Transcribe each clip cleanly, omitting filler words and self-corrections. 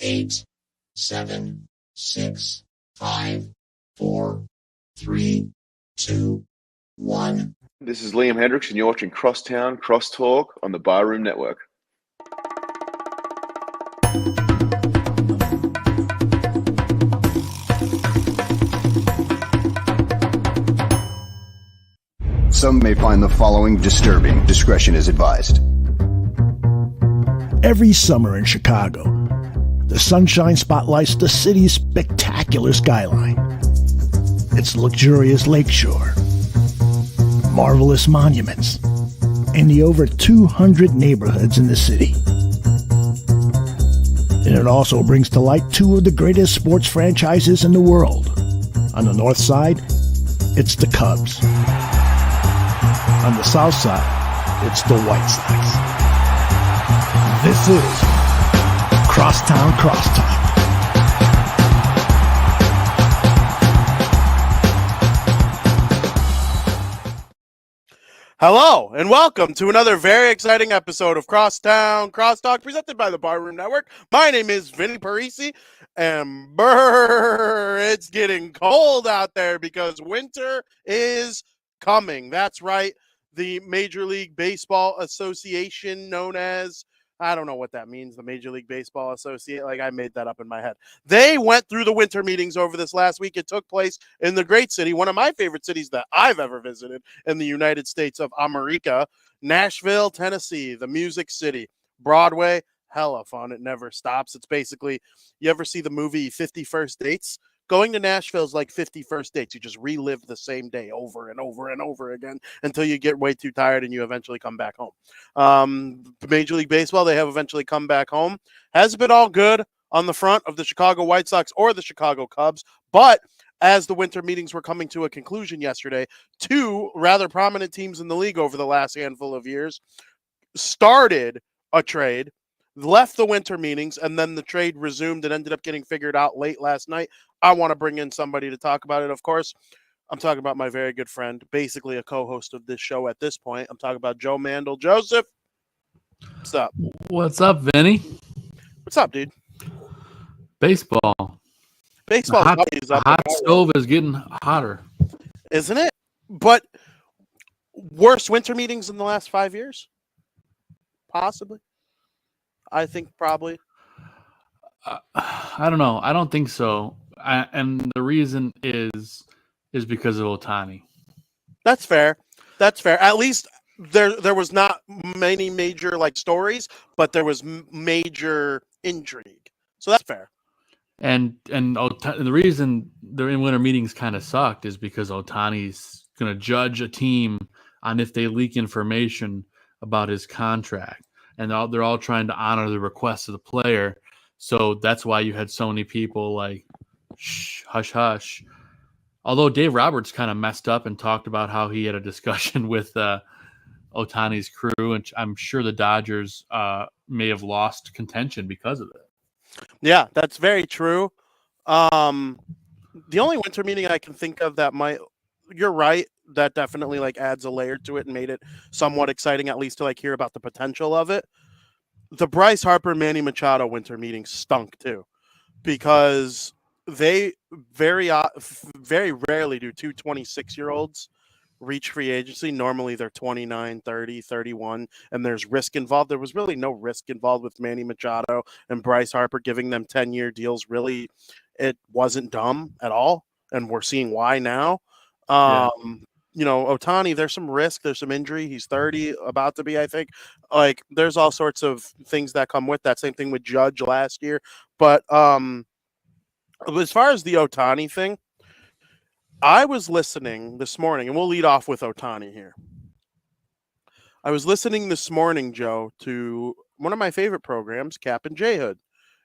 8, 7, 6, 5, 4, 3, 2, 1. This is Liam Hendricks, and you're watching Crosstown, Crosstalk on the Barroom Network. Some may find the following disturbing. Discretion is advised. Every summer in Chicago, the sunshine spotlights the city's spectacular skyline, its luxurious lakeshore, marvelous monuments, and the over 200 neighborhoods in the city. And it also brings to light two of the greatest sports franchises in the world. On the north side, it's the Cubs. On the south side, it's the White Sox. This is Crosstown Crosstalk. Hello, and welcome to another very exciting episode of Crosstown Crosstalk, presented by the Barroom Network. My name is Vinnie Parise, and it's getting cold out there because winter is coming. That's right. The Major League Baseball Association, known as, I don't know what that means, the Major League Baseball Association, like I made that up in my head. They went through the winter meetings over this last week. It took place in the great city, one of my favorite cities that I've ever visited in the United States of America, Nashville, Tennessee, the Music City. Broadway, hella fun. It never stops. It's basically, you ever see the movie 50 First Dates? Going to Nashville is like 50 First Dates. You just relive the same day over and over and over again until you get way too tired and you eventually come back home. Major League Baseball, they have eventually come back home. Has been all good on the front of the Chicago White Sox or the Chicago Cubs, but as the winter meetings were coming to a conclusion yesterday, two rather prominent teams in the league over the last handful of years started a trade, left the winter meetings, and then the trade resumed and ended up getting figured out late last night. I want to bring in somebody to talk about it. Of course, I'm talking about my very good friend, basically a co-host of this show at this point. I'm talking about Joe Mandel. Joseph, what's up? What's up, Vinny? What's up, dude? Baseball. Baseball. The hot stove is getting hotter. Isn't it? But worst winter meetings in the last 5 years? Possibly. I think probably. I don't know. I don't think so. And the reason is because of Ohtani. That's fair. That's fair. At least there was not many major stories, but there was major intrigue. So that's fair. And the reason the winter meetings kind of sucked is because Ohtani's going to judge a team on if they leak information about his contract. And they're all trying to honor the request of the player. So that's why you had so many people like, shh, hush, hush. Although Dave Roberts kind of messed up and talked about how he had a discussion with Ohtani's crew, and I'm sure the Dodgers may have lost contention because of it. Yeah, that's very true. The only winter meeting I can think of that might, you're right, that definitely adds a layer to it and made it somewhat exciting, at least to hear about the potential of it. The Bryce Harper, Manny Machado winter meeting stunk too, because they very rarely do two 26-year-olds reach free agency. Normally they're 29, 30, 31, and there's risk involved. There was really no risk involved with Manny Machado and Bryce Harper giving them 10-year deals. Really, it wasn't dumb at all, and we're seeing why now. Ohtani, there's some risk, there's some injury. He's 30, about to be, I think. There's all sorts of things that come with that. Same thing with Judge last year. But as far as the Ohtani thing, I was listening this morning, and we'll lead off with Ohtani here. I was listening this morning, Joe, to one of my favorite programs, Cap and J Hood.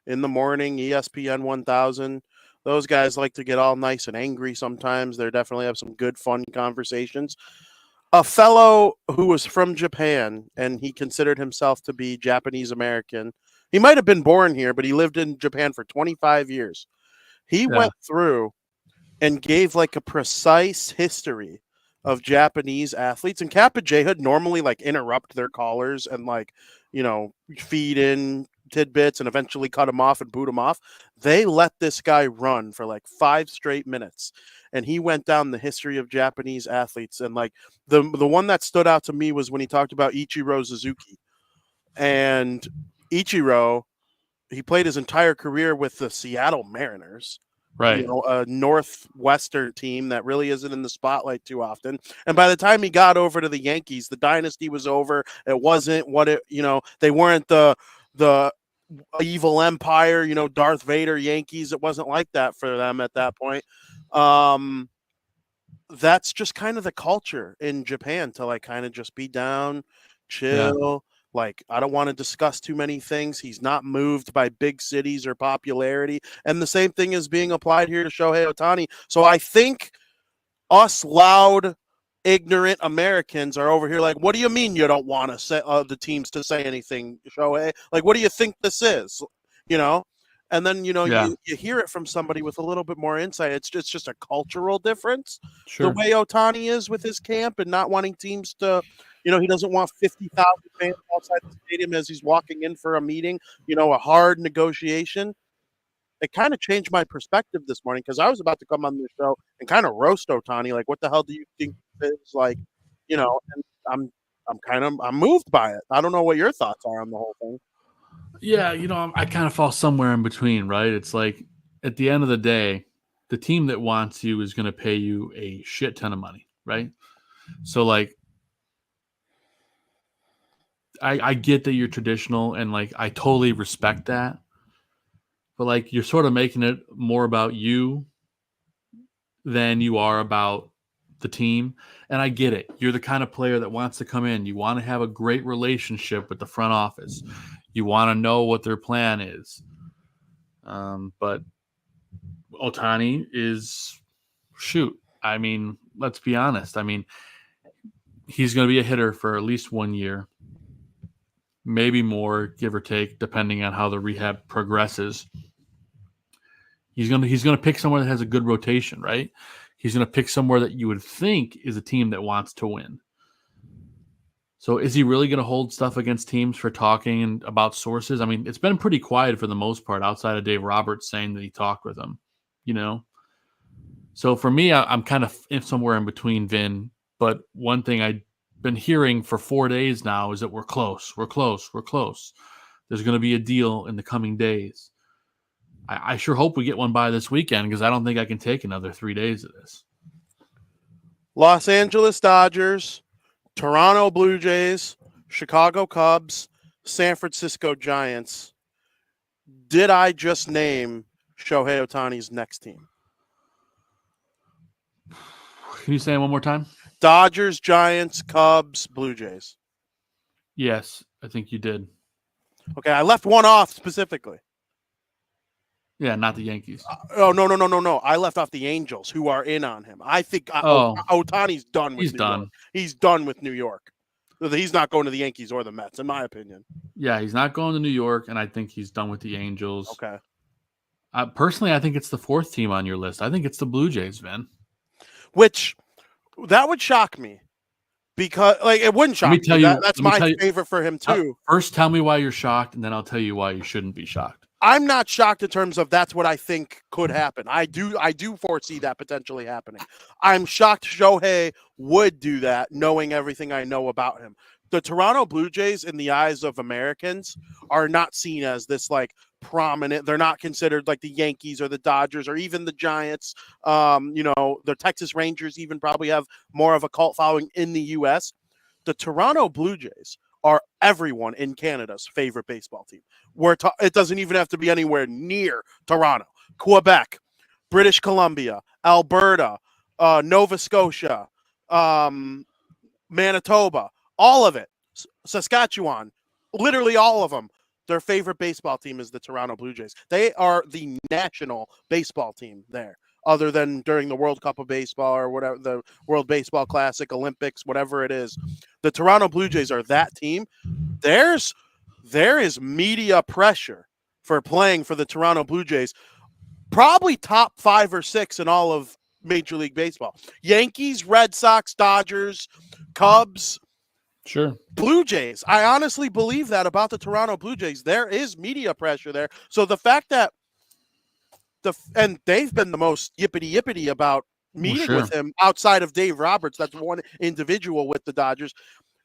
In the morning, ESPN 1000. Those guys like to get all nice and angry sometimes. They definitely have some good, fun conversations. A fellow who was from Japan, and he considered himself to be Japanese American. He might have been born here, but he lived in Japan for 25 years. He went through and gave a precise history of Japanese athletes. And Cap and J Hood normally interrupt their callers and feed in tidbits and eventually cut him off and boot him off. They let this guy run for like 5 straight minutes, and he went down the history of Japanese athletes. And like the one that stood out to me was when he talked about Ichiro Suzuki. And Ichiro, he played his entire career with the Seattle Mariners. Right. You know, a Northwestern team that really isn't in the spotlight too often. And by the time he got over to the Yankees, the dynasty was over. It wasn't what it, you know, they weren't the evil empire, you know, Darth Vader Yankees. It wasn't like that for them at that point. That's just kind of the culture in Japan, to like kind of just be down, chill. Yeah. Like, I don't want to discuss too many things. He's not moved by big cities or popularity. And the same thing is being applied here to Shohei Ohtani. So I think us loud, ignorant Americans are over here like, what do you mean you don't want to say the teams to say anything, Shohei? Like, what do you think this is? You know? And then, you know, Yeah. you hear it from somebody with a little bit more insight. It's just a cultural difference. Sure. The way Ohtani is with his camp and not wanting teams to, you know, he doesn't want 50,000 fans outside the stadium as he's walking in for a meeting, you know, a hard negotiation. It kind of changed my perspective this morning, because I was about to come on the show and kind of roast Ohtani. Like, what the hell do you think it's like, you know, and I'm moved by it. I don't know what your thoughts are on the whole thing. Yeah, you know, I kind of fall somewhere in between, right? It's like at the end of the day, the team that wants you is going to pay you a shit ton of money, right? So like, I get that you're traditional, and like I totally respect that, but like you're sort of making it more about you than you are about the team. And I get it. You're the kind of player that wants to come in. You want to have a great relationship with the front office. You want to know what their plan is. But Ohtani is, shoot, I mean, let's be honest. I mean, he's going to be a hitter for at least 1 year, maybe more, give or take, depending on how the rehab progresses. He's going to pick somewhere that has a good rotation, right? He's going to pick somewhere that you would think is a team that wants to win. So is he really going to hold stuff against teams for talking about sources? I mean, it's been pretty quiet for the most part, outside of Dave Roberts saying that he talked with him, you know? So for me, I'm kind of somewhere in between, Vin. But one thing I've been hearing for 4 days now is that we're close. We're close. We're close. There's going to be a deal in the coming days. I sure hope we get one by this weekend, because I don't think I can take another 3 days of this. Los Angeles Dodgers, Toronto Blue Jays, Chicago Cubs, San Francisco Giants. Did I just name Shohei Ohtani's next team? Can you say it one more time? Dodgers, Giants, Cubs, Blue Jays. Yes, I think you did. Okay, I left one off specifically. Yeah, not the Yankees. No. I left off the Angels, who are in on him. I think Ohtani's done with He's New done. York. He's done with New York. He's not going to the Yankees or the Mets, in my opinion. Yeah, he's not going to New York, and I think he's done with the Angels. Okay. Personally, I think it's the fourth team on your list. I think it's the Blue Jays, Vin. Which, that would shock me. Because, like, it wouldn't shock me. That's my favorite for him, too. First, tell me why you're shocked, and then I'll tell you why you shouldn't be shocked. I'm not shocked in terms of that's what I think could happen. I do foresee that potentially happening. I'm shocked Shohei would do that, knowing everything I know about him. The Toronto Blue Jays, in the eyes of Americans, are not seen as this like prominent. They're not considered like the Yankees or the Dodgers or even the Giants. You know, the Texas Rangers even probably have more of a cult following in the U.S. The Toronto Blue Jays are everyone in Canada's favorite baseball team. It doesn't even have to be anywhere near Toronto. Quebec, British Columbia, Alberta, Nova Scotia, Manitoba, all of it, Saskatchewan, literally all of them. Their favorite baseball team is the Toronto Blue Jays. They are the national baseball team there, other than during the World Cup of Baseball or whatever, the World Baseball Classic, Olympics, whatever it is. The Toronto Blue Jays are that team. There is media pressure for playing for the Toronto Blue Jays, probably top 5 or 6 in all of Major League Baseball. Yankees, Red Sox, Dodgers, Cubs, Sure. Blue Jays. I honestly believe that about the Toronto Blue Jays. There is media pressure there. So the fact that and they've been the most yippity about meeting with him outside of Dave Roberts. That's one individual with the Dodgers.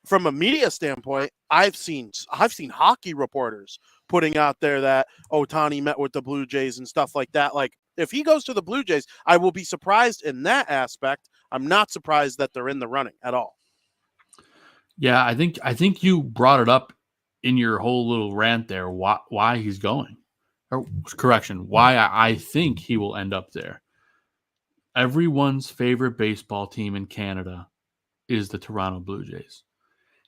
From a media standpoint, I've seen hockey reporters putting out there that Ohtani met with the Blue Jays and stuff like that. Like, if he goes to the Blue Jays, I will be surprised in that aspect. I'm not surprised that they're in the running at all. Yeah, I think you brought it up in your whole little rant there. Why he's going? Or correction, why I think he will end up there. Everyone's favorite baseball team in Canada is the Toronto Blue Jays.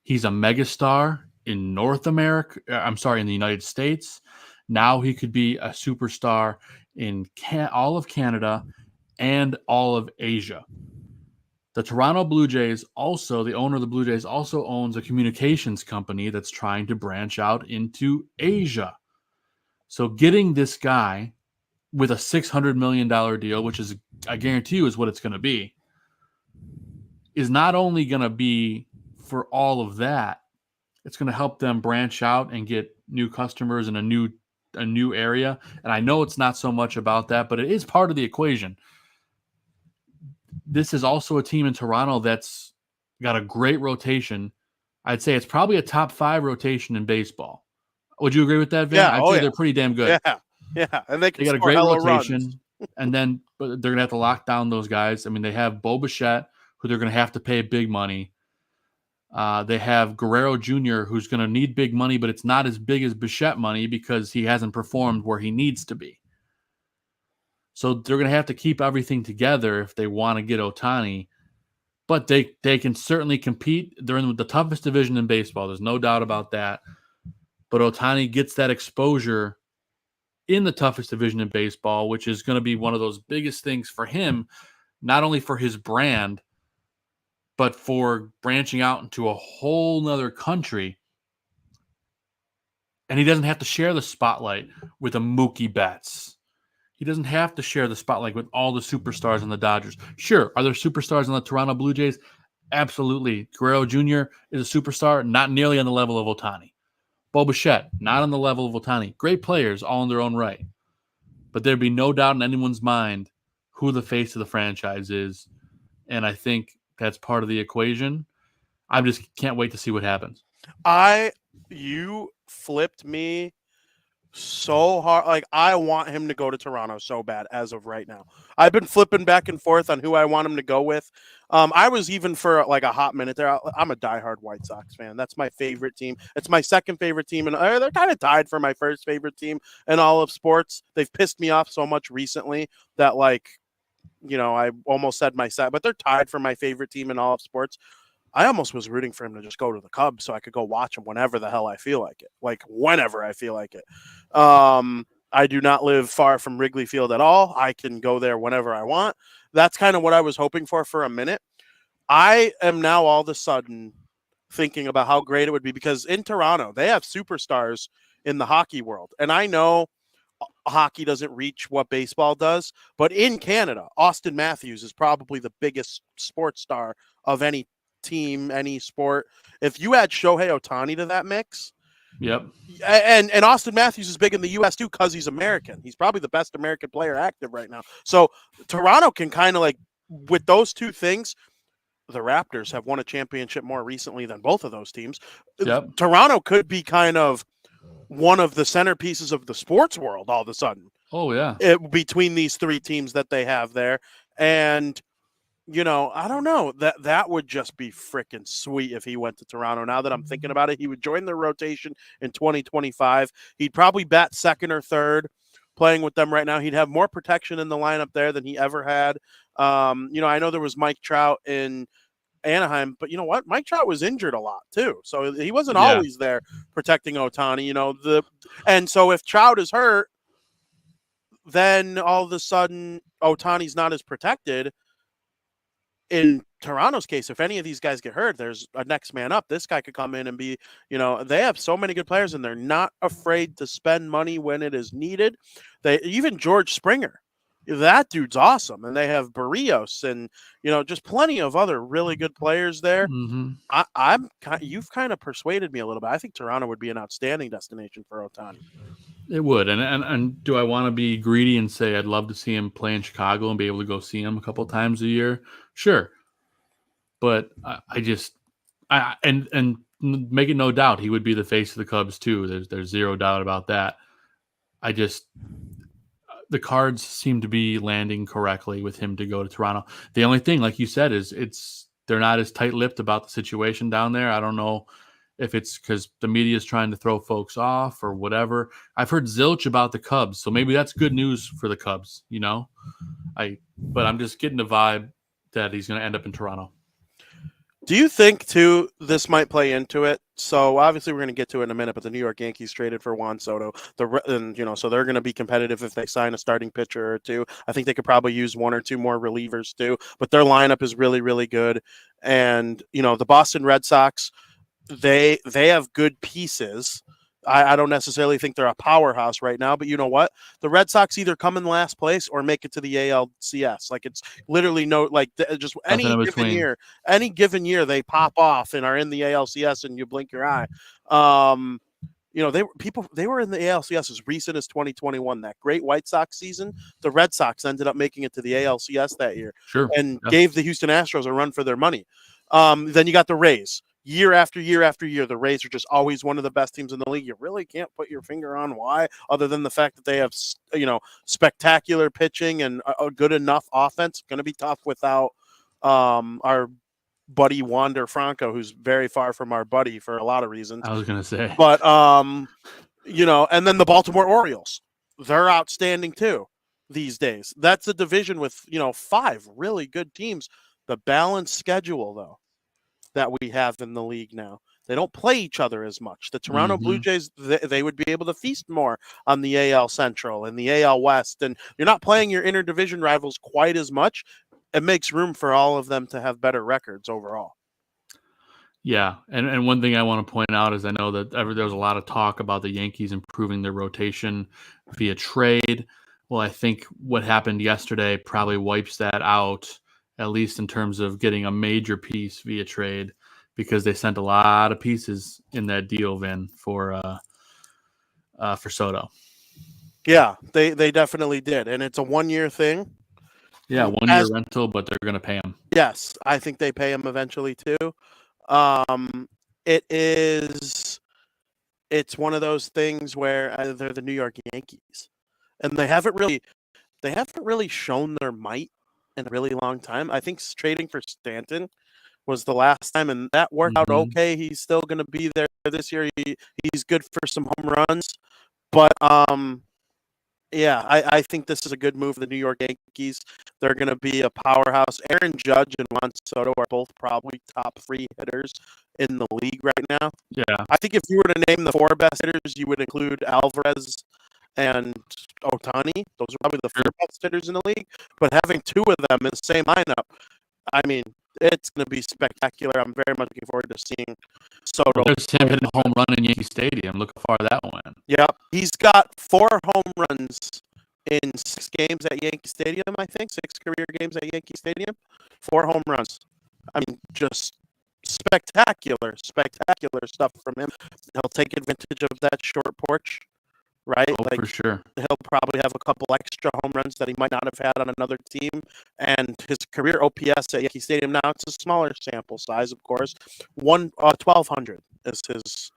He's a megastar in North America. In the United States. Now he could be a superstar in all of Canada and all of Asia. The Toronto Blue Jays also, the owner of the Blue Jays also owns a communications company that's trying to branch out into Asia. So getting this guy with a $600 million deal, which is, I guarantee you, is what it's going to be, is not only going to be for all of that, it's going to help them branch out and get new customers in a new area. And I know it's not so much about that, but it is part of the equation. This is also a team in Toronto that's got a great rotation. I'd say it's probably a top 5 rotation in baseball. Would you agree with that, Vin? Yeah, I'd say they're pretty damn good. Yeah, and they got a great rotation, and then but they're going to have to lock down those guys. I mean, they have Bo Bichette, who they're going to have to pay big money. They have Guerrero Jr., who's going to need big money, but it's not as big as Bichette money because he hasn't performed where he needs to be. So they're going to have to keep everything together if they want to get Ohtani. But they can certainly compete. They're in the toughest division in baseball. There's no doubt about that. But Ohtani gets that exposure in the toughest division in baseball, which is going to be one of those biggest things for him, not only for his brand, but for branching out into a whole nother country. And he doesn't have to share the spotlight with a Mookie Betts. He doesn't have to share the spotlight with all the superstars on the Dodgers. Sure, are there superstars on the Toronto Blue Jays? Absolutely. Guerrero Jr. is a superstar, not nearly on the level of Ohtani. Bo Bichette, not on the level of Ohtani. Great players, all in their own right. But there'd be no doubt in anyone's mind who the face of the franchise is. And I think that's part of the equation. I just can't wait to see what happens. You flipped me so hard. Like, I want him to go to Toronto so bad as of right now. I've been flipping back and forth on who I want him to go with. I was even for like a hot minute there. I'm a diehard White Sox fan. That's my favorite team. It's my second favorite team, and they're kind of tied for my first favorite team in all of sports. They've pissed me off so much recently that, like, you know, I almost said my set, but they're tied for my favorite team in all of sports. I almost was rooting for him to just go to the Cubs so I could go watch him whenever the hell I feel like it. Like, whenever I feel like it. I do not live far from Wrigley Field at all. I can go there whenever I want. That's kind of what I was hoping for a minute. I am now all of a sudden thinking about how great it would be because in Toronto, they have superstars in the hockey world. And I know hockey doesn't reach what baseball does, but in Canada, Austin Matthews is probably the biggest sports star of any team, any sport. If you add Shohei Ohtani to that mix, yep. And Austin Matthews is big in the U.S. too because he's American. He's probably the best American player active right now. So Toronto can kind of, like, with those two things, the Raptors have won a championship more recently than both of those teams. Yep. Toronto could be kind of one of the centerpieces of the sports world all of a sudden. Oh, yeah. Between these three teams that they have there. And, you know, I don't know. That would just be freaking sweet if he went to Toronto. Now that I'm thinking about it, he would join the rotation in 2025. He'd probably bat second or third playing with them right now. He'd have more protection in the lineup there than he ever had. You know, I know there was Mike Trout in Anaheim, but you know what? Mike Trout was injured a lot too. So he wasn't always there protecting Ohtani, you know, and so if Trout is hurt, then all of a sudden Ohtani's not as protected. In Toronto's case, if any of these guys get hurt, there's a next man up. This guy could come in and be, you know, they have so many good players and they're not afraid to spend money when it is needed. Even George Springer, that dude's awesome. And they have Barrios and, just plenty of other really good players there. You've kind of persuaded me a little bit. I think Toronto would be an outstanding destination for Ohtani. It would. And do I want to be greedy and say I'd love to see him play in Chicago and be able to go see him a couple times a year? Sure. But and make it no doubt, he would be the face of the Cubs too. There's zero doubt about that. The cards seem to be landing correctly with him to go to Toronto. The only thing, like you said, is they're not as tight-lipped about the situation down there. I don't know if it's because the media is trying to throw folks off or whatever. I've heard zilch about the Cubs, so maybe that's good news for the Cubs, But I'm just getting the vibe that he's going to end up in Toronto. Do you think, too, this might play into it? So, obviously, we're going to get to it in a minute, but the New York Yankees traded for Juan Soto. So they're going to be competitive if they sign a starting pitcher or two. I think they could probably use one or two more relievers, too. But their lineup is really, really good. And, the Boston Red Sox, they have good pieces. I don't necessarily think they're a powerhouse right now, but you know what? The Red Sox either come in last place or make it to the ALCS. Like, it's literally just any given year they pop off and are in the ALCS and you blink your eye. They were in the ALCS as recent as 2021, that great White Sox season. The Red Sox ended up making it to the ALCS that year, and gave the Houston Astros a run for their money. Then you got the Rays. Year after year after year, the Rays are just always one of the best teams in the league. You really can't put your finger on why, other than the fact that they have, spectacular pitching and a good enough offense. Going to be tough without our buddy Wander Franco, who's very far from our buddy for a lot of reasons. I was going to say. But, and then the Baltimore Orioles. They're outstanding, too, these days. That's a division with, 5 really good teams. The balanced schedule, though, that we have in the league now. They don't play each other as much. The Toronto Blue Jays, they would be able to feast more on the AL Central and the AL West, and you're not playing your interdivision rivals quite as much. It makes room for all of them to have better records overall. Yeah, and one thing I want to point out is I know that there was a lot of talk about the Yankees improving their rotation via trade. Well, I think what happened yesterday probably wipes that out, at least in terms of getting a major piece via trade, because they sent a lot of pieces in that deal, Vin, for Soto. Yeah, they definitely did, and it's a 1-year thing. Yeah, 1-year rental, but they're going to pay him. Yes, I think they pay him eventually too. It's one of those things where they're the New York Yankees, and they haven't really shown their might in a really long time. I think trading for Stanton was the last time, and that worked out okay. He's still going to be there this year. He's good for some home runs, but I think this is a good move for the New York Yankees. They're going to be a powerhouse. Aaron Judge and Juan Soto are both probably top 3 hitters in the league right now. Yeah, I think if you were to name the 4 best hitters, you would include Alvarez and Ohtani. Those are probably the 4 best hitters in the league. But having 2 of them in the same lineup, I mean, it's going to be spectacular. I'm very much looking forward to seeing Soto. Well, there's him hitting a home run in Yankee Stadium. Look how far that went. Yeah, he's got 4 home runs in 6 games at Yankee Stadium, I think. 6 career games at Yankee Stadium. 4 home runs. I mean, just spectacular stuff from him. He'll take advantage of that short porch, right? Oh, for sure. He'll probably have a couple extra home runs that he might not have had on another team. And his career OPS at Yankee Stadium, now it's a smaller sample size, of course. 1,200 is his,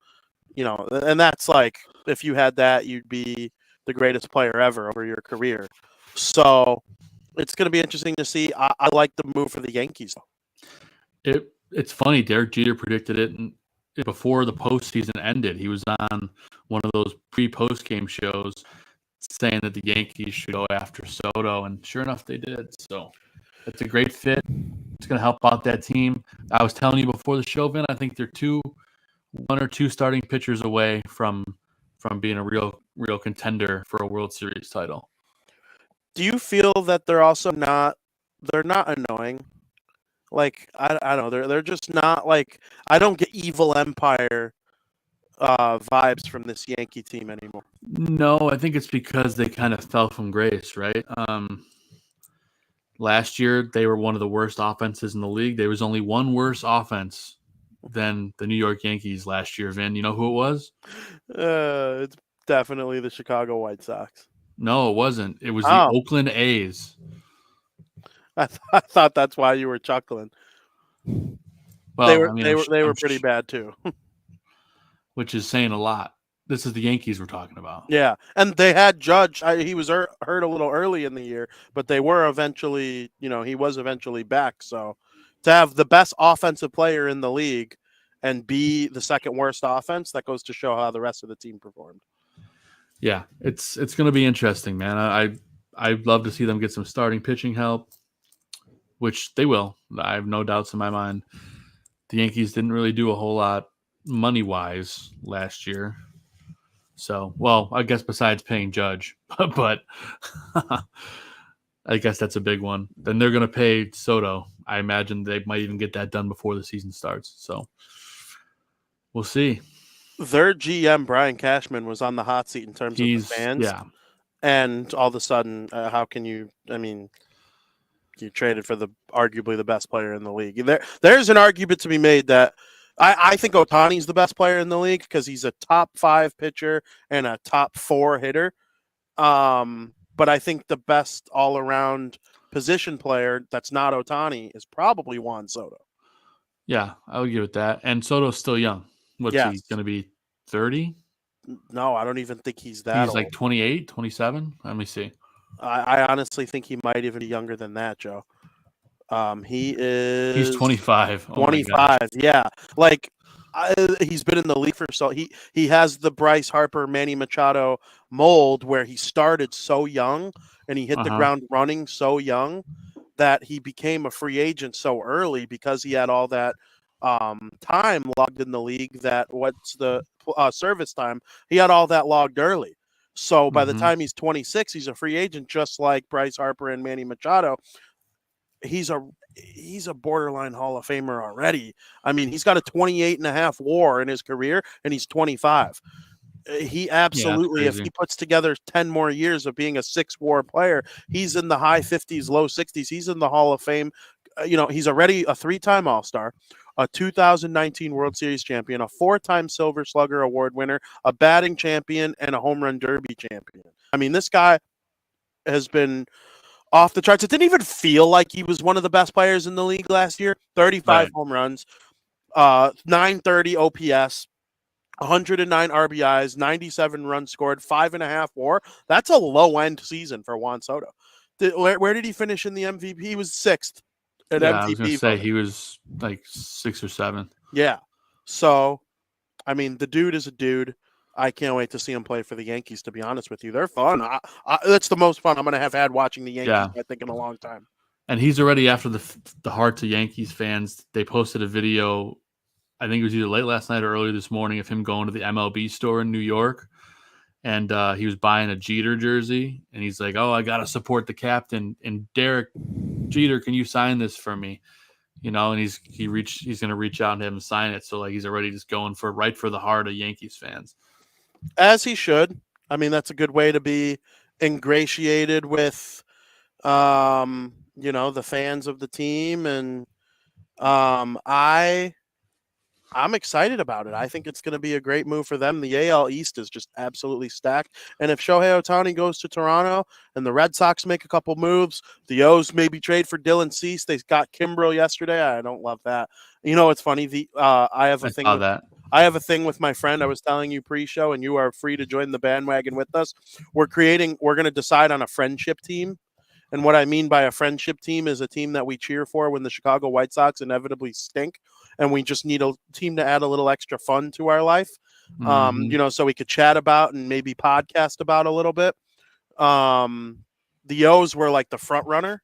and that's like, if you had that, you'd be the greatest player ever over your career. So it's going to be interesting to see. I like the move for the Yankees. It's funny. Derek Jeter predicted it before the postseason ended. He was on one of those pre-post game shows saying that the Yankees should go after Soto, and sure enough, they did. So it's a great fit. It's going to help out that team. I was telling you before the show, Vin, I think they're 1 or 2 starting pitchers away from being a real contender for a World Series title. Do you feel that they're also not annoying? Like, I don't know, they're just not like, I don't get evil empire vibes from this Yankee team anymore. No, I think it's because they kind of fell from grace, right? Last year, they were one of the worst offenses in the league. There was only one worse offense than the New York Yankees last year, Vin. You know who it was? It's definitely the Chicago White Sox. No, it wasn't. It was the Oh. Oakland A's. I thought that's why you were chuckling. Well, They were pretty bad too. Which is saying a lot. This is the Yankees we're talking about. Yeah, and they had Judge. He was hurt a little early in the year, but they were eventually, he was eventually back. So to have the best offensive player in the league and be the second worst offense, that goes to show how the rest of the team performed. Yeah, it's going to be interesting, man. I'd love to see them get some starting pitching help, which they will. I have no doubts in my mind. The Yankees didn't really do a whole lot money-wise last year. So, well, I guess besides paying Judge, but I guess that's a big one. Then they're going to pay Soto. I imagine they might even get that done before the season starts. So we'll see. Their GM, Brian Cashman, was on the hot seat in terms of the fans. Yeah. And all of a sudden, how can you, you traded for arguably the best player in the league. There's an argument to be made that I think Ohtani's the best player in the league because he's a top 5 pitcher and a top 4 hitter. But I think the best all-around position player that's not Ohtani is probably Juan Soto. Yeah, I would give it that. And Soto's still young. What's he going to be, 30? No, I don't even think he's that He's old. like 28, 27? Let me see. I honestly think he might even be younger than that, Joe. He's 25. 25, yeah. He's been in the league for he has the Bryce Harper, Manny Machado mold where he started so young and he hit the ground running so young that he became a free agent so early because he had all that time logged in the league. That what's the service time? He had all that logged early. So by the time he's 26, he's a free agent, just like Bryce Harper and Manny Machado. He's a borderline Hall of Famer already. He's got a 28.5 WAR in his career, and he's 25. He absolutely, if he puts together 10 more years of being a 6 WAR player, he's in the high 50s, low 60s. He's in the Hall of Fame. He's already a 3-time All-Star, a 2019 World Series champion, a 4-time Silver Slugger Award winner, a batting champion, and a home run derby champion. This guy has been off the charts. It didn't even feel like he was one of the best players in the league last year. 35 home runs, 930 OPS, 109 RBIs, 97 runs scored, 5.5 WAR. That's a low-end season for Juan Soto. Where did he finish in the MVP? He was 6th at MVP. I was going to say he was like 6 or 7. Yeah. So, the dude is a dude. I can't wait to see him play for the Yankees, to be honest with you. They're fun. That's the most fun I'm going to have had watching the Yankees, I think, in a long time. And he's already after the hearts of Yankees fans. They posted a video, I think it was either late last night or early this morning, of him going to the MLB store in New York. And he was buying a Jeter jersey. And he's like, I got to support the captain. And Derek Jeter, can you sign this for me? And he's going to reach out and have him sign it. So he's already just going right for the heart of Yankees fans. As he should. That's a good way to be ingratiated with, the fans of the team. And I'm excited about it. I think it's going to be a great move for them. The AL East is just absolutely stacked. And if Shohei Ohtani goes to Toronto and the Red Sox make a couple moves, the O's maybe trade for Dylan Cease. They got Kimbrel yesterday. I don't love that. It's funny. I have a thing with my friend. I was telling you pre-show, and you are free to join the bandwagon with us. We're going to decide on a friendship team. And what I mean by a friendship team is a team that we cheer for when the Chicago White Sox inevitably stink. And we just need a team to add a little extra fun to our life, so we could chat about and maybe podcast about a little bit. The O's were like the front runner,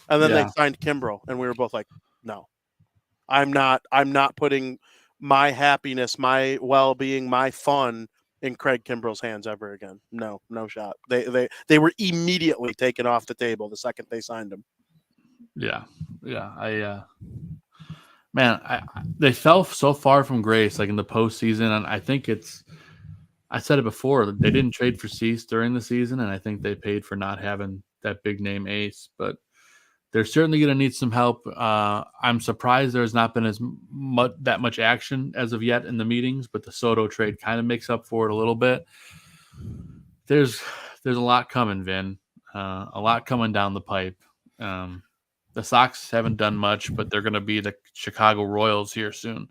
and then they signed Kimbrel, and we were both like, no, I'm not putting my happiness, my well-being, my fun in Craig Kimbrel's hands ever again. No shot. They were immediately taken off the table the second they signed him. Yeah. They fell so far from grace, in the postseason, and I think I said it before, they didn't trade for Cease during the season, and I think they paid for not having that big name ace. But They're certainly going to need some help. I'm surprised there's not been that much action as of yet in the meetings, but the Soto trade kind of makes up for it a little bit. There's a lot coming, Vin. A lot coming down the pipe. The Sox haven't done much, but they're going to be the Chicago Royals here soon.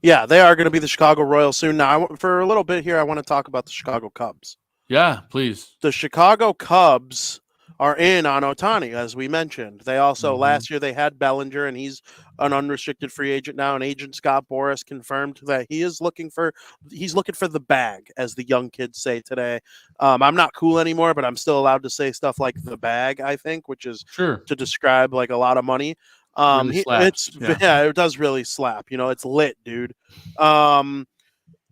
Yeah, they are going to be the Chicago Royals soon. Now, for a little bit here, I want to talk about the Chicago Cubs. Yeah, please. The Chicago Cubs are in on Ohtani, as we mentioned. They also, last year, they had Bellinger, and he's an unrestricted free agent now. And agent Scott Boras confirmed that he's looking for the bag, as the young kids say today. I'm not cool anymore, but I'm still allowed to say stuff like the bag, I think, which is to describe like a lot of money. Really it does really slap. It's lit, dude.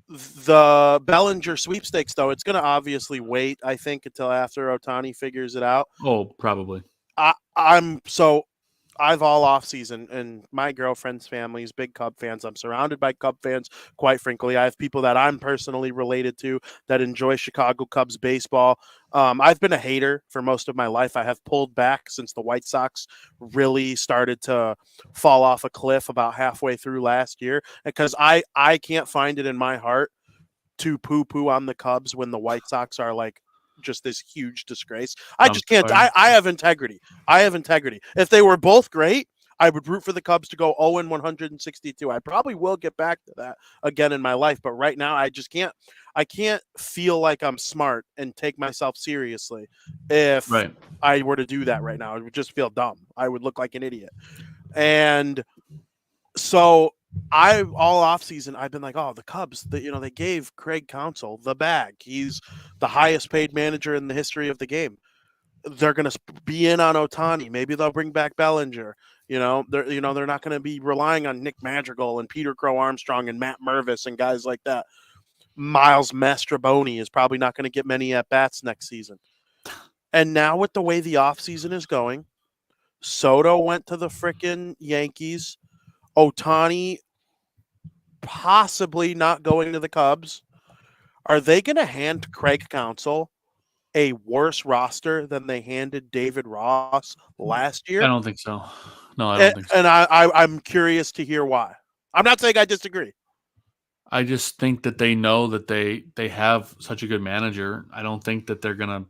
The Bellinger sweepstakes, though, it's going to obviously wait, I think, until after Ohtani figures it out. Oh, probably. I've all off season, and my girlfriend's family is big Cub fans. I'm surrounded by Cub fans. Quite frankly, I have people that I'm personally related to that enjoy Chicago Cubs baseball. I've been a hater for most of my life. I have pulled back since the White Sox really started to fall off a cliff about halfway through last year, because I can't find it in my heart to poo-poo on the Cubs when the White Sox are like just this huge disgrace. I just can't. I have integrity. If they were both great, I would root for the Cubs to go 0-162. I probably will get back to that again in my life, but right now I just can't. I can't feel like I'm smart and take myself seriously if I were to do that right now. It would just feel dumb. I would look like an idiot. And so all off season, I've been like, oh, the Cubs, they gave Craig Counsell the bag. He's the highest paid manager in the history of the game. They're going to be in on Ohtani. Maybe they'll bring back Bellinger. They're not going to be relying on Nick Madrigal and Peter Crow Armstrong and Matt Mervis and guys like that. Miles Mastrobuoni is probably not going to get many at bats next season. And now with the way the offseason is going, Soto went to the frickin' Yankees. Ohtani possibly not going to the Cubs. Are they going to hand Craig Counsell a worse roster than they handed David Ross last year? I don't think so. No, I don't think so. And I'm curious to hear why. I'm not saying I disagree. I just think that they know that they have such a good manager. I don't think that they're going to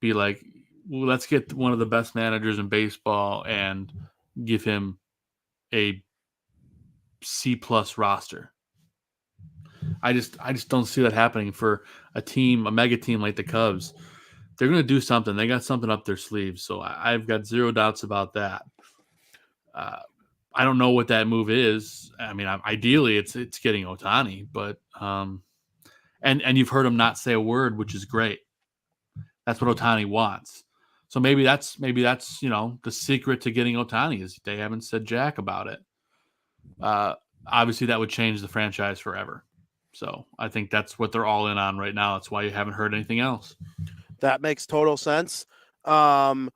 be like, well, let's get one of the best managers in baseball and give him a C+ roster. I just don't see that happening for a mega team like the Cubs. They're going to do something. They got something up their sleeves. So I've got zero doubts about that. I don't know what that move is. I mean, ideally it's getting Ohtani, but and you've heard him not say a word, which is great. That's what Ohtani wants. So maybe that's the secret to getting Ohtani is they haven't said jack about it. Obviously, that would change the franchise forever. So I think that's what they're all in on right now. That's why you haven't heard anything else. That makes total sense. I'm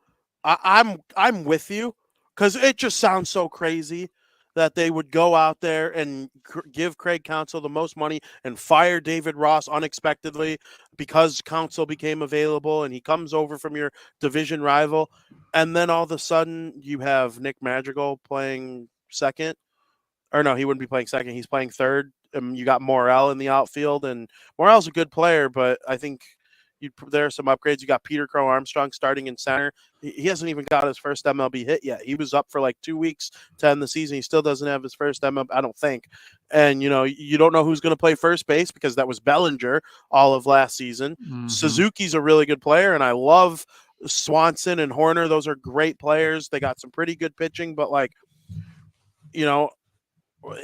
with you because it just sounds so crazy that they would go out there and give Craig Counsell the most money and fire David Ross unexpectedly because Counsell became available and he comes over from your division rival. And then all of a sudden you have Nick Madrigal playing second. Or no, he wouldn't be playing second. He's playing third. You got Morel in the outfield, and Morel's a good player, but I think there are some upgrades. You got Peter Crow Armstrong starting in center. He hasn't even got his first MLB hit yet. He was up for like 2 weeks to end the season. He still doesn't have his first MLB, I don't think. And, you don't know who's going to play first base because that was Bellinger all of last season. Mm-hmm. Suzuki's a really good player, and I love Swanson and Horner. Those are great players. They got some pretty good pitching, but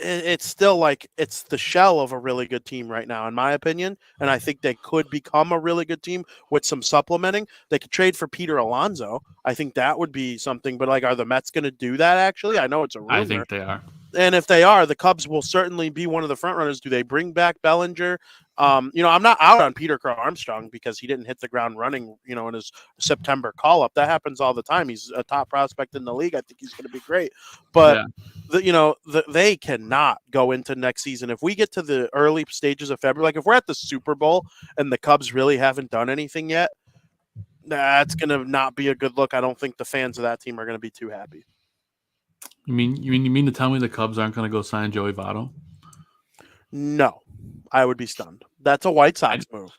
it's still like it's the shell of a really good team right now, in my opinion. And I think they could become a really good team with some supplementing. They could trade for Peter Alonso. I think that would be something. But are the Mets going to do that? Actually, I know it's a rumor. I think they are. And if they are, the Cubs will certainly be one of the front runners. Do they bring back Bellinger? I'm not out on Peter Crow Armstrong because he didn't hit the ground running, in his September call-up. That happens all the time. He's a top prospect in the league. I think he's going to be great. But, they cannot go into next season. If we get to the early stages of February, if we're at the Super Bowl and the Cubs really haven't done anything yet, That's going to not be a good look. I don't think the fans of that team are going to be too happy. You mean to tell me the Cubs aren't going to go sign Joey Votto? No, I would be stunned. That's a White Sox move.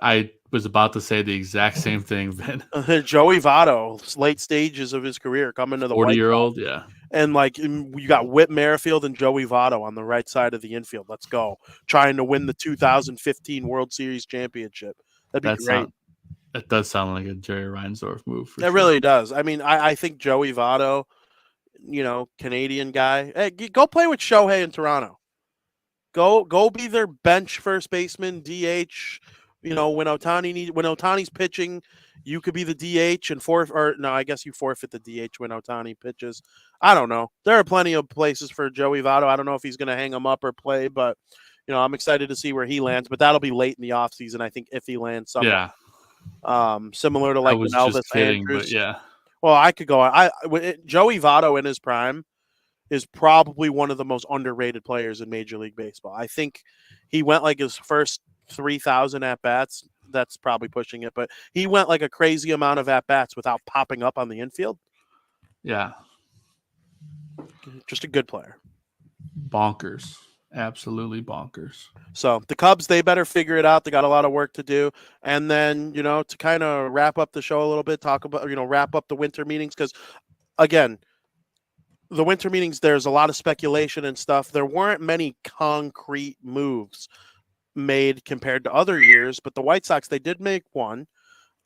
I was about to say the exact same thing, Vin. Joey Votto, late stages of his career, coming to the 40-year-old, yeah. And you got Whit Merrifield and Joey Votto on the right side of the infield. Let's go. Trying to win the 2015 World Series championship. That'd be great. That does sound like a Jerry Reinsdorf move. It really does. I mean, I think Joey Votto, Canadian guy, hey, go play with Shohei in Toronto. Go be their bench first baseman, DH. When Ohtani's pitching, you could be the DH and I guess you forfeit the DH when Ohtani pitches. I don't know. There are plenty of places for Joey Votto. I don't know if he's going to hang him up or play, but I'm excited to see where he lands. But that'll be late in the offseason, I think, if he lands somewhere. Yeah. Similar to like Elvis kidding, Andrus. But yeah. Well, I could go. Joey Votto in his prime is probably one of the most underrated players in Major League Baseball. I think he went like his first 3,000 at-bats. That's probably pushing it, but he went like a crazy amount of at-bats without popping up on the infield. Yeah. Just a good player. Bonkers. Absolutely bonkers. So the Cubs, they better figure it out. They got a lot of work to do. And then, to kind of wrap up the show a little bit, talk about, wrap up the winter meetings. Because, again, the winter meetings, there's a lot of speculation and stuff. There weren't many concrete moves made compared to other years, but the White Sox, they did make one.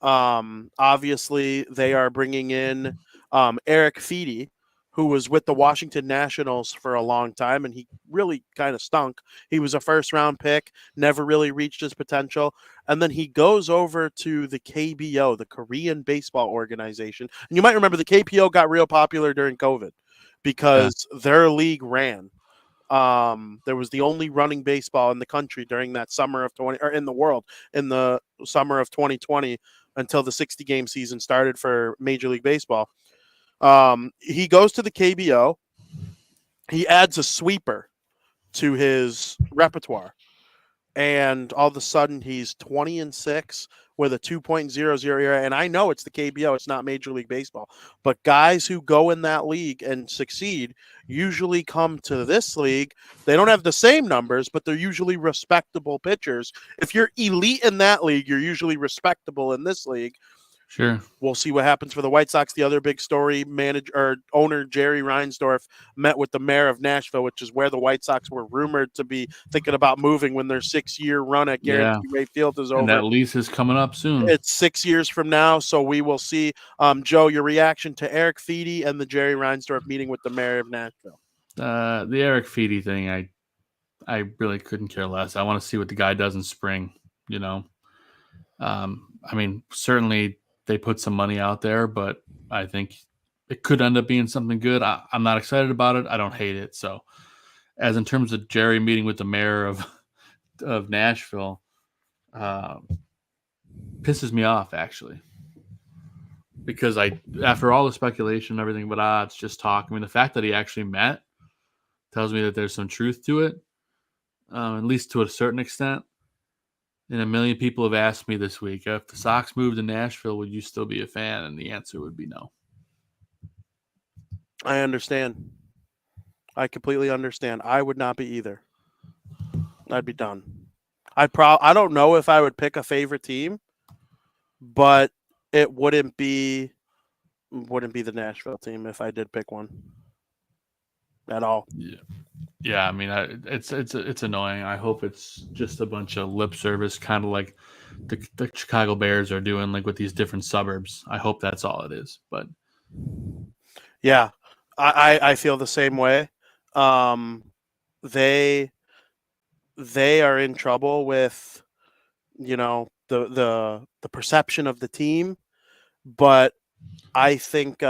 Obviously, they are bringing in Eric Feedy, who was with the Washington Nationals for a long time, and he really kind of stunk. He was a first-round pick, never really reached his potential, and then he goes over to the KBO, the Korean Baseball Organization. And you might remember the KBO got real popular during COVID because their league ran. There was the only running baseball in the country during that summer of in the summer of 2020 until the 60-game season started for Major League Baseball. He goes to the KBO. He adds a sweeper to his repertoire, and all of a sudden he's 20-6 with a 2.00 ERA. And I know it's the KBO, it's not Major League Baseball, but guys who go in that league and succeed usually come to this league. They don't have the same numbers, but they're usually respectable pitchers. If you're elite in that league, you're usually respectable in this league. Sure. We'll see what happens for the White Sox. The other big story, owner Jerry Reinsdorf met with the mayor of Nashville, which is where the White Sox were rumored to be thinking about moving when their 6-year run at Guaranteed Rate Field is over. And that lease is coming up soon. It's 6 years from now, so we will see. Joe, your reaction to Eric Feedy and the Jerry Reinsdorf meeting with the mayor of Nashville? The Eric Feedy thing, I really couldn't care less. I want to see what the guy does in spring, I mean, certainly they put some money out there, but I think it could end up being something good. I'm not excited about it. I don't hate it. So as in terms of Jerry meeting with the mayor of Nashville, pisses me off, actually. Because after all the speculation and everything, but it's just talk. I mean, the fact that he actually met tells me that there's some truth to it, at least to a certain extent. And a million people have asked me this week, if the Sox moved to Nashville, would you still be a fan? And the answer would be no. I understand. I completely understand. I would not be either. I'd be done. I don't know if I would pick a favorite team, but it wouldn't be the Nashville team if I did pick one at all. Yeah. I mean, it's annoying. I hope it's just a bunch of lip service, kind of like the Chicago Bears are doing, like with these different suburbs. I hope that's all it is. But yeah, I feel the same way. They are in trouble with, the perception of the team, but I think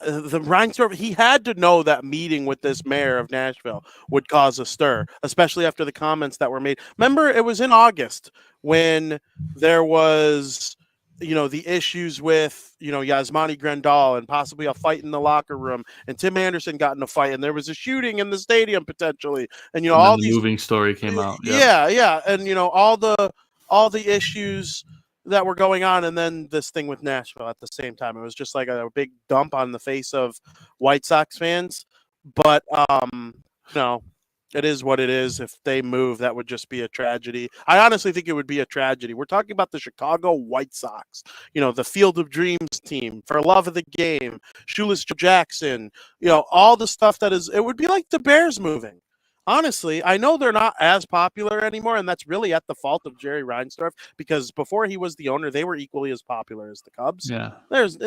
the Reinsdorf, he had to know that meeting with this mayor of Nashville would cause a stir, especially after the comments that were made. Remember, it was in August when there was, the issues with, Yasmani Grandal and possibly a fight in the locker room, and Tim Anderson got in a fight, and there was a shooting in the stadium potentially, and and all the these moving story came out. yeah, and all the issues that were going on, and then this thing with Nashville at the same time. It was just like a big dump on the face of White Sox fans. But no, it is what it is. If they move, that would just be a tragedy. I honestly think it would be a tragedy. We're talking about the Chicago White Sox, the Field of Dreams team, for love of the game, Shoeless Joe Jackson, all the stuff that is. It would be like the Bears moving. Honestly, I know they're not as popular anymore, and that's really at the fault of Jerry Reinsdorf, because before he was the owner, they were equally as popular as the Cubs. Yeah.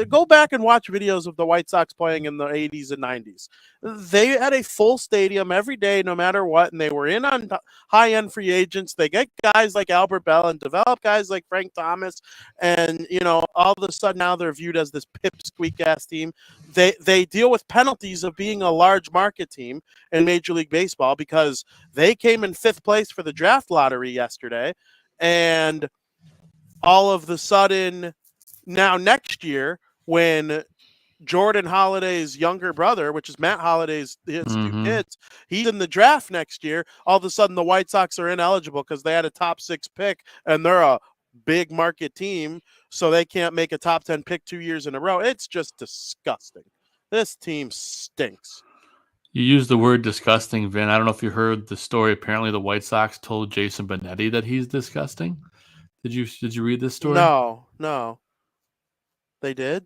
Go back and watch videos of the White Sox playing in the 80s and 90s. They had a full stadium every day, no matter what, and they were in on high-end free agents. They get guys like Albert Bell and develop guys like Frank Thomas, and all of a sudden now they're viewed as this pipsqueak-ass team. They deal with penalties of being a large market team in Major League Baseball because they came in 5th place for the draft lottery yesterday, and all of the sudden now next year, when Jordan Holiday's younger brother, which is Matt Holiday's his 2 kids, he's in the draft next year, all of a sudden the White Sox are ineligible because they had a top 6 pick, and they're a big market team, so they can't make a top 10 pick 2 years in a row. It's just disgusting. This team stinks. You used the word disgusting, Vin. I don't know if you heard the story. Apparently the White Sox told Jason Benetti that he's disgusting. Did you read this story? No. They did?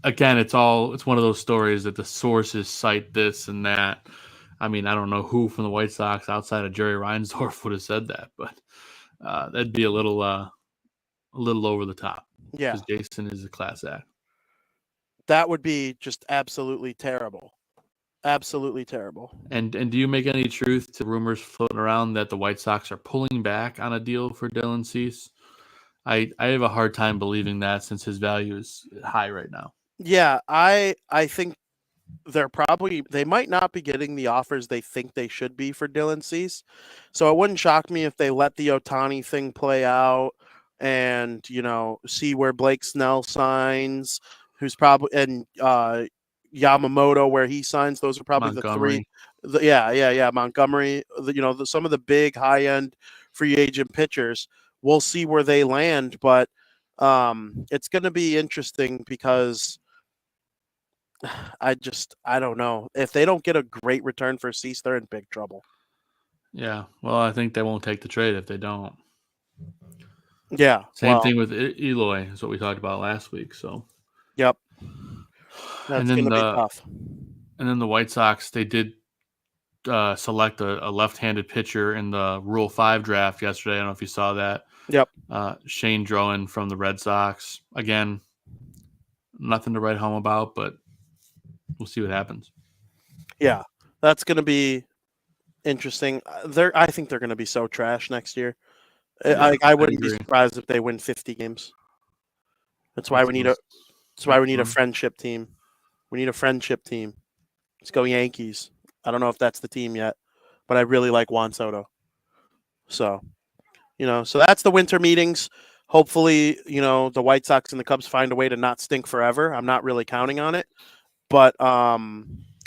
Again, it's one of those stories that the sources cite this and that. I mean, I don't know who from the White Sox outside of Jerry Reinsdorf would have said that, but that'd be a little over the top. Yeah, because Jason is a class act. That would be just absolutely terrible. Absolutely terrible. And do you make any truth to rumors floating around that the White Sox are pulling back on a deal for Dylan Cease? I have a hard time believing that since his value is high right now. Yeah, I think they might not be getting the offers they think they should be for Dylan Cease. So it wouldn't shock me if they let the Ohtani thing play out and, see where Blake Snell signs, who's probably, and Yamamoto where he signs. Those are probably Montgomery. the 3. Montgomery, some of the big high-end free agent pitchers. We'll see where they land, but it's going to be interesting because I don't know. If they don't get a great return for Cease, they're in big trouble. Yeah, well, I think they won't take the trade if they don't. Yeah. Same thing with Eloy is what we talked about last week. So. Yep. That's going to be tough. And then the White Sox, they did select a left-handed pitcher in the Rule 5 draft yesterday. I don't know if you saw that. Yep. Shane Drowan from the Red Sox. Again, nothing to write home about, but we'll see what happens. Yeah, that's going to be interesting. I think they're going to be so trash next year. Yeah, I wouldn't be surprised if they win 50 games. That's why we need a friendship team. We need a friendship team. Let's go Yankees. I don't know if that's the team yet, but I really like Juan Soto. So, so that's the winter meetings. Hopefully, the White Sox and the Cubs find a way to not stink forever. I'm not really counting on it, but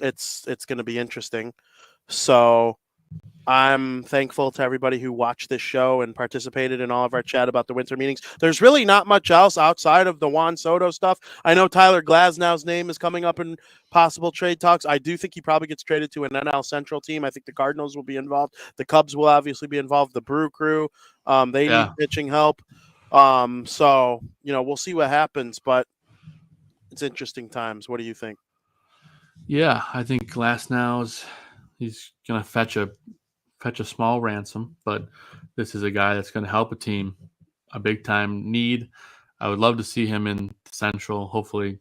it's going to be interesting. So I'm thankful to everybody who watched this show and participated in all of our chat about the winter meetings. There's really not much else outside of the Juan Soto stuff. I know Tyler Glasnow's name is coming up in possible trade talks. I do think he probably gets traded to an NL Central team. I think the Cardinals will be involved. The Cubs will obviously be involved. The Brew Crew, they need pitching help. So, we'll see what happens, but it's interesting times. What do you think? Yeah, I think Glasnow's he's going to fetch a small ransom, but this is a guy that's going to help a team, a big-time need. I would love to see him in Central, hopefully.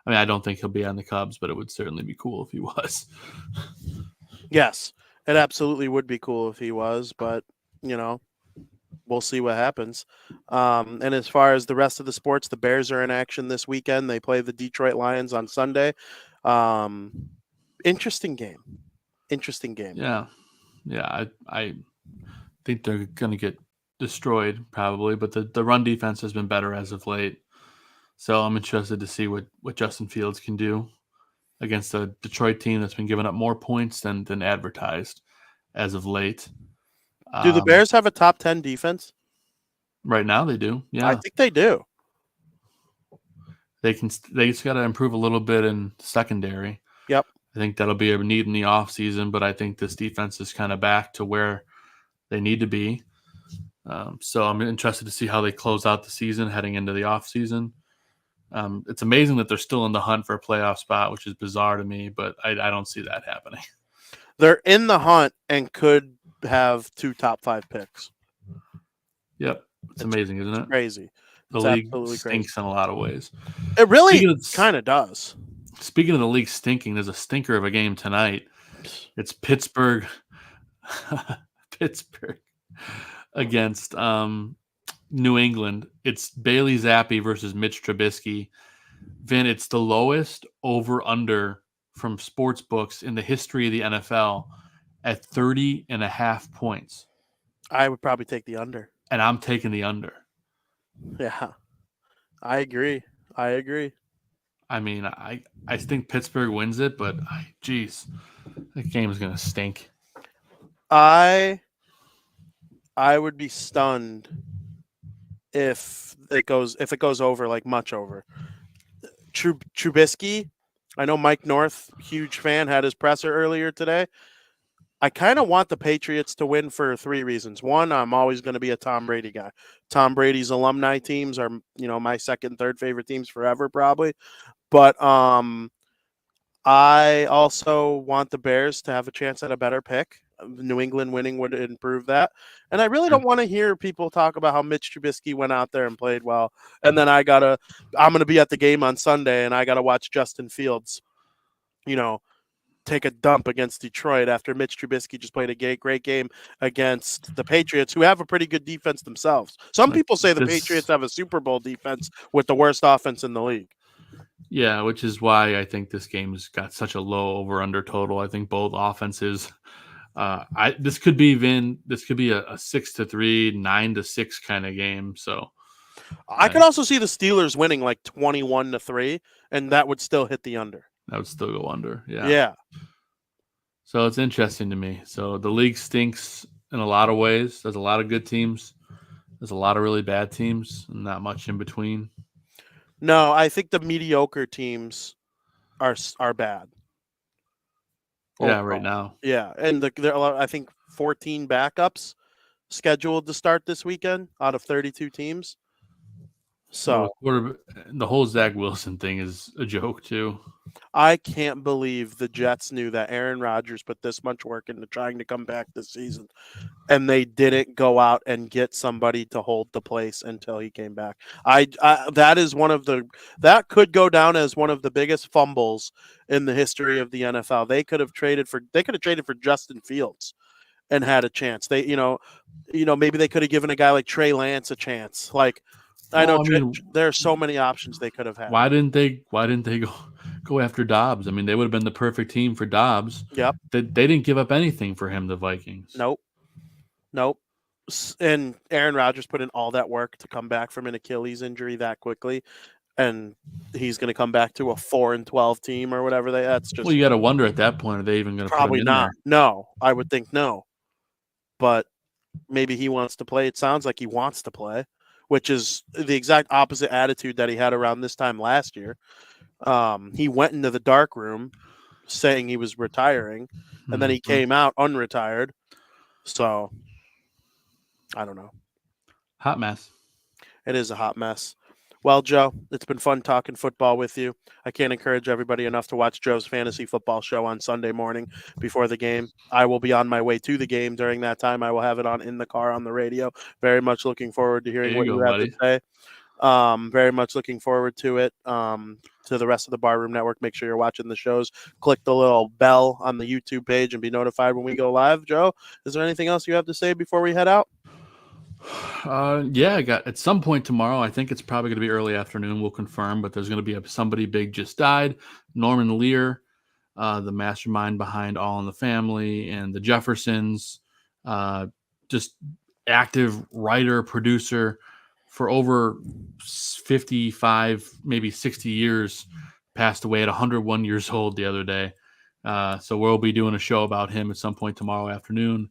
I mean, I don't think he'll be on the Cubs, but it would certainly be cool if he was. Yes, it absolutely would be cool if he was, but, we'll see what happens. And as far as the rest of the sports, the Bears are in action this weekend. They play the Detroit Lions on Sunday. Interesting game. Yeah, I think they're going to get destroyed probably, but the run defense has been better as of late. So I'm interested to see what Justin Fields can do against a Detroit team that's been giving up more points than advertised as of late. Do the Bears have a top 10 defense? Right now they do. Yeah. I think they do. They just got to improve a little bit in secondary. Yep. I think that'll be a need in the offseason, but I think this defense is kind of back to where they need to be. So I'm interested to see how they close out the season heading into the offseason. It's amazing that they're still in the hunt for a playoff spot, which is bizarre to me, but I don't see that happening. They're in the hunt and could have 2 top 5 picks. Yep. It's amazing, isn't it? Crazy. The It's league absolutely stinks in a lot of ways. It really kind of does. Speaking of the league stinking, there's a stinker of a game tonight. It's Pittsburgh against New England. It's Bailey Zappi versus Mitch Trubisky. Vin, it's the lowest over-under from sports books in the history of the NFL at 30.5 points. I would probably take the under. And I'm taking the under. Yeah, I agree. I mean, I think Pittsburgh wins it, but geez, that game is going to stink. I would be stunned if it goes over, like much over. Trubisky, I know Mike North, huge fan, had his presser earlier today. I kind of want the Patriots to win for 3 reasons. One, I'm always going to be a Tom Brady guy. Tom Brady's alumni teams are, my second, third favorite teams forever, probably. But I also want the Bears to have a chance at a better pick. New England winning would improve that. And I really don't want to hear people talk about how Mitch Trubisky went out there and played well. And then I'm going to be at the game on Sunday and I got to watch Justin Fields, take a dump against Detroit after Mitch Trubisky just played a great game against the Patriots, who have a pretty good defense themselves. Some people say the Patriots have a Super Bowl defense with the worst offense in the league. Yeah, which is why I think this game has got such a low over-under total. I think both offenses. This could be a 6-3, 9-6 kind of game. So I could also see the Steelers winning like 21-3, and that would still hit the under. That would still go under. Yeah. Yeah. So it's interesting to me. So the league stinks in a lot of ways. There's a lot of good teams. There's a lot of really bad teams, and not much in between. No, I think the mediocre teams are bad. Yeah, right now. Yeah, and there are, I think, 14 backups scheduled to start this weekend out of 32 teams. So the whole Zach Wilson thing is a joke too. I can't believe the Jets knew that Aaron Rodgers put this much work into trying to come back this season, and they didn't go out and get somebody to hold the place until he came back. That could go down as one of the biggest fumbles in the history of the NFL. They could have traded for Justin Fields and had a chance. They, maybe they could have given a guy like Trey Lance a chance. Like, there are so many options they could have had. Why didn't they go after Dobbs? I mean, they would have been the perfect team for Dobbs. Yep. They didn't give up anything for him, the Vikings. Nope. And Aaron Rodgers put in all that work to come back from an Achilles injury that quickly, and he's going to come back to a 4-12 team or whatever. That's just. Well, you got to wonder at that point, are they even going to probably put him in not? there? No, I would think no. But maybe he wants to play. It sounds like he wants to play, which is the exact opposite attitude that he had around this time last year. He went into the dark room saying he was retiring, and then he came out unretired. So, I don't know. Hot mess. It is a hot mess. Well, Joe, it's been fun talking football with you. I can't encourage everybody enough to watch Joe's Fantasy Football Show on Sunday morning before the game. I will be on my way to the game during that time. I will have it on in the car on the radio. Very much looking forward to hearing what you have to say. Very much looking forward to it. To the rest of the Barroom Network, make sure you're watching the shows. Click the little bell on the YouTube page and be notified when we go live. Joe, is there anything else you have to say before we head out? Yeah, I got at some point tomorrow. I think it's probably going to be early afternoon. We'll confirm, but there's going to be somebody big just died. Norman Lear, the mastermind behind All in the Family and the Jeffersons, just active writer, producer for over 55, maybe 60 years, passed away at 101 years old the other day. So we'll be doing a show about him at some point tomorrow afternoon.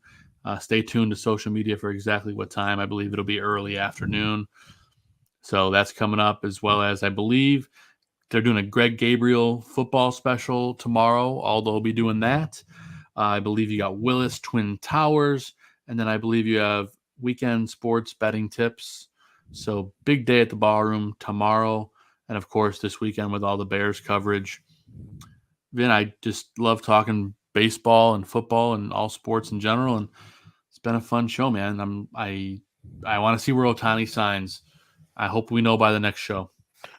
Stay tuned to social media for exactly what time. I believe it'll be early afternoon. So that's coming up, as well as I believe they're doing a Greg Gabriel football special tomorrow. Aldo will be doing that. I believe you got Willis Twin Towers, and then I believe you have weekend sports betting tips. So big day at the Ballroom tomorrow, and of course this weekend with all the Bears coverage. Vin, I just love talking baseball and football and all sports in general, and it's been a fun show, man. I want to see where Ohtani signs. I hope we know by the next show.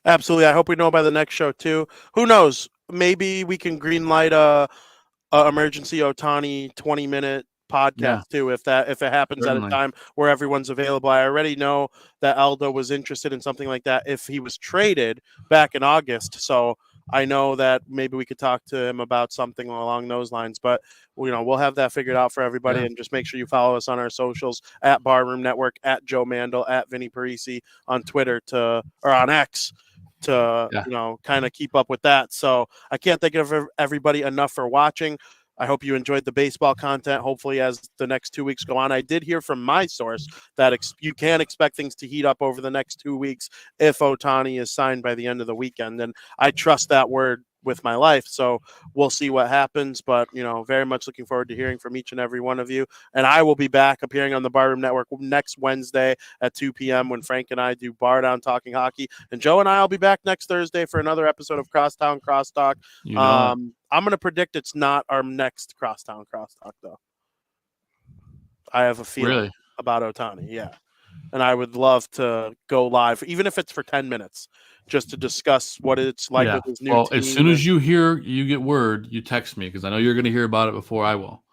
Absolutely. I hope we know by the next show too. Who knows? Maybe we can greenlight a emergency Ohtani 20-minute podcast too, if it happens Certainly. at a time where everyone's available. I already know that Aldo was interested in something like that if he was traded back in August. So I know that maybe we could talk to him about something along those lines, but we'll have that figured out for everybody. Yeah. And just make sure you follow us on our socials at Barroom Network, at Joe Mandel, at Vinnie Parise on Twitter or on X to kind of keep up with that. So I can't thank everybody enough for watching. I hope you enjoyed the baseball content. Hopefully, as the next 2 weeks go on, I did hear from my source that you can expect things to heat up over the next 2 weeks if Ohtani is signed by the end of the weekend. And I trust that word with my life. So we'll see what happens. But, very much looking forward to hearing from each and every one of you. And I will be back appearing on the Barroom Network next Wednesday at 2 p.m. when Frank and I do Bar Down Talking Hockey. And Joe and I will be back next Thursday for another episode of Crosstown Crosstalk. I'm going to predict it's not our next Crosstown Crosstalk, though. I have a feeling about Ohtani, yeah. And I would love to go live, even if it's for 10 minutes, just to discuss what it's like with his new team. As soon as you get word, you text me, because I know you're going to hear about it before I will.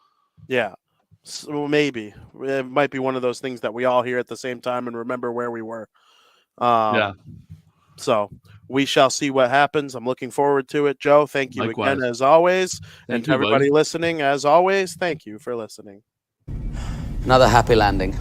Yeah. So maybe. It might be one of those things that we all hear at the same time and remember where we were. So we shall see what happens. I'm looking forward to it. Joe, thank you again, as always. And to everybody listening, as always, thank you for listening. Another happy landing.